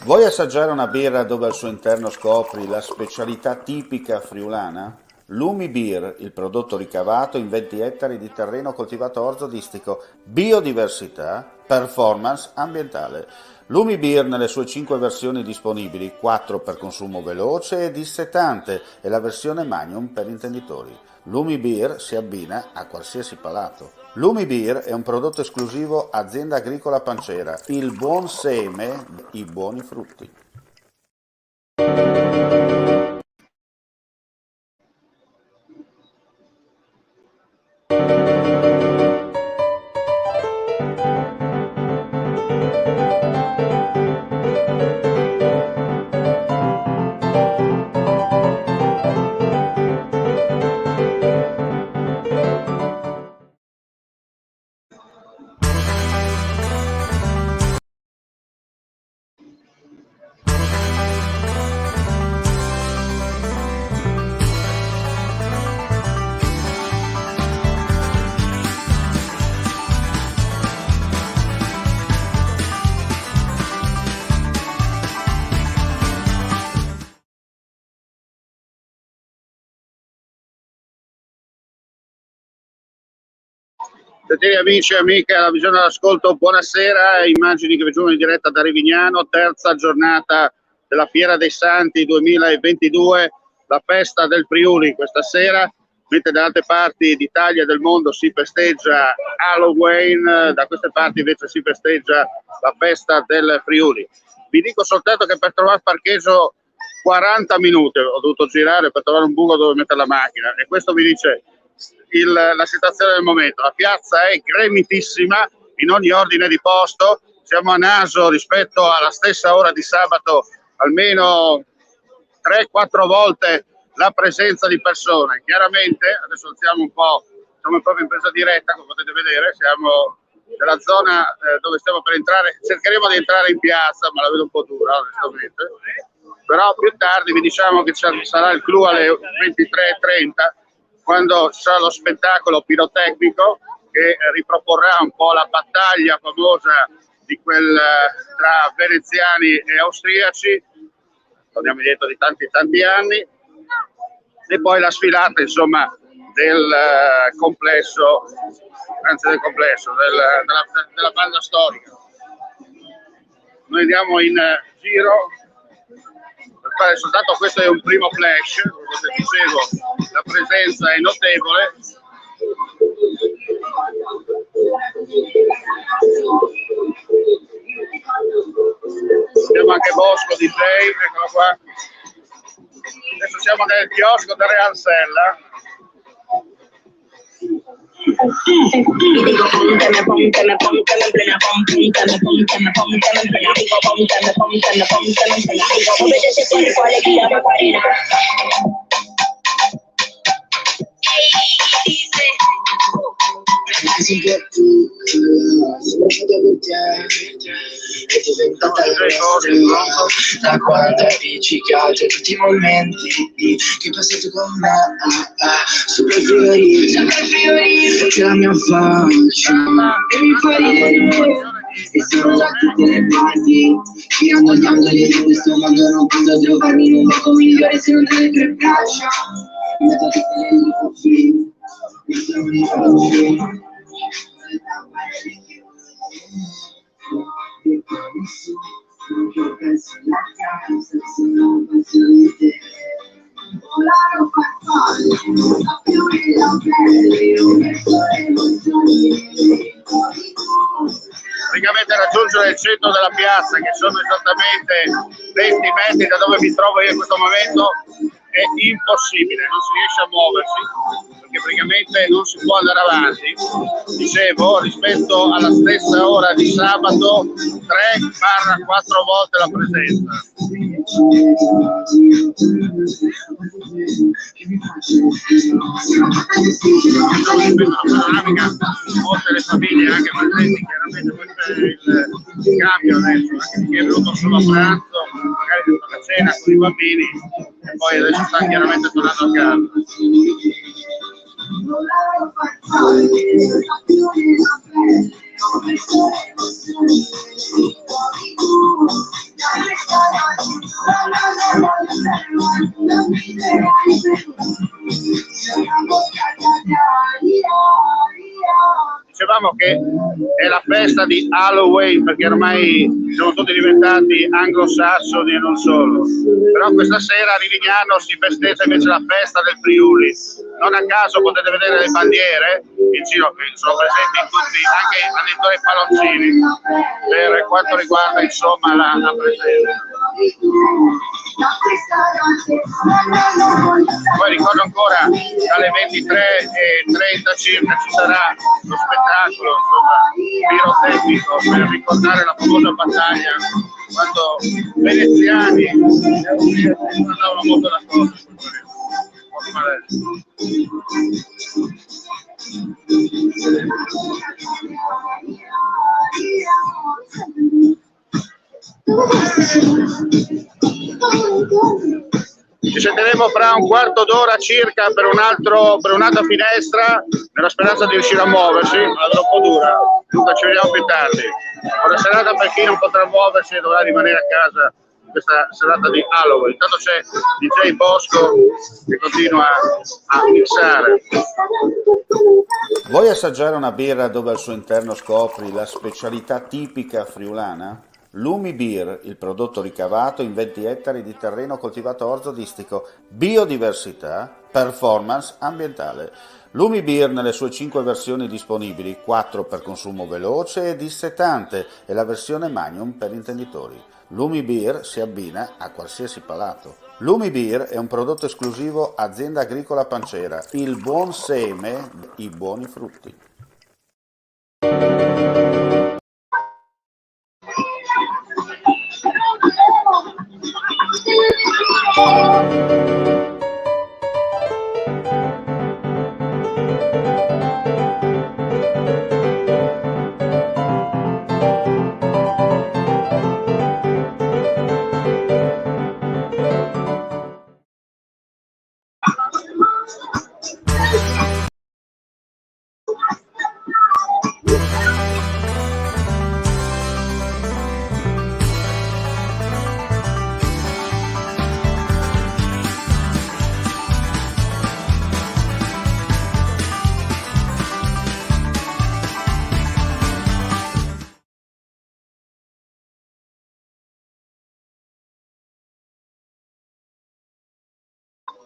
Vuoi assaggiare una birra dove al suo interno scopri la specialità tipica friulana? Lumi Beer, il prodotto ricavato in 20 ettari di terreno coltivato orzodistico, biodiversità, performance ambientale. Lumi Beer nelle sue 5 versioni disponibili, 4 per consumo veloce e dissetante e la versione Magnum per intenditori. Lumi Beer si abbina a qualsiasi palato. Lumi Beer è un prodotto esclusivo Azienda Agricola Pancera, il buon seme, i buoni frutti. Gentili amici e amiche alla visione dell'ascolto, buonasera. Immagini che vi giungono in diretta da Rivignano, terza giornata della Fiera dei Santi 2022, la festa del Friuli questa sera, mentre da altre parti d'Italia e del mondo si festeggia Halloween, da queste parti invece si festeggia la festa del Friuli. Vi dico soltanto che per trovare parcheggio 40 minuti ho dovuto girare per trovare un buco dove mettere la macchina, e questo mi dice la situazione del momento. La piazza è gremitissima in ogni ordine di posto, siamo a naso rispetto alla stessa ora di sabato almeno 3-4 volte la presenza di persone. Chiaramente adesso alziamo un po', siamo proprio in presa diretta, come potete vedere, siamo nella zona dove stiamo per entrare. Cercheremo di entrare in piazza, ma la vedo un po' dura onestamente, però più tardi vi diciamo che sarà il clou alle 23:30, quando ci sarà lo spettacolo pirotecnico che riproporrà un po' la battaglia famosa di tra veneziani e austriaci, torniamo indietro di tanti anni, e poi la sfilata insomma del complesso, della banda storica. Noi andiamo in giro per fare soltanto, questo è un primo flash, come dicevo la presenza è notevole. Abbiamo anche Bosco DJ, eccolo qua. Adesso siamo nel chiosco da Real Sella. È diventata la mia da quando hai riciclato tutti i momenti che hai passato con me, sopra il frigorífico c'è la mia faccia e mi fa ridere, e sono da tutte le parti, tirando gli angoli di questo mondo. Non posso trovarmi in un poco migliore se non delle tre braccia, in mezzo a tutte le luci, mi sono ricordato. Praticamente raggiungere il centro della piazza, che sono esattamente 20 metri da dove mi trovo io in questo momento, è impossibile, non si riesce a muoversi, perché praticamente non si può andare avanti. Dicevo, rispetto alla stessa ora di sabato, 3-4 volte la presenza. Panoramica, molte le famiglie anche presenti, chiaramente questo è il cambio adesso, anche chi è venuto solo a pranzo, magari per la cena con i bambini, e poi adesso sta chiaramente tornando a casa. diciamo che è la festa di Halloween, perché ormai siamo tutti diventati anglosassoni e non solo. Però questa sera a Rivignano si festeggia invece la festa del Friuli. Non a caso potete vedere le bandiere in giro, che sono presenti in tutti, anche addirittura i palloncini, per quanto riguarda insomma la presenza. Poi ricordo ancora dalle 23:30 circa ci sarà lo spettacolo pirotecnico per ricordare la famosa battaglia quando veneziani andavano molto d'accordo. Ci sentiremo fra un quarto d'ora circa per un'altra finestra, nella speranza di riuscire a muoversi, ma la un po' dura. Dunque ci vediamo più tardi. Buona serata per chi non potrà muoversi e dovrà rimanere a casa questa serata di Halloween. Intanto c'è DJ Bosco che continua a mixare. Vuoi assaggiare una birra dove al suo interno scopri la specialità tipica friulana? Lumi Beer, il prodotto ricavato in 20 ettari di terreno coltivato orzodistico, biodiversità, performance ambientale. Lumi Beer nelle sue 5 versioni disponibili, 4 per consumo veloce e dissetante e la versione Magnum per intenditori. Lumi Beer si abbina a qualsiasi palato. Lumi Beer è un prodotto esclusivo Azienda Agricola Pancera, il buon seme, i buoni frutti.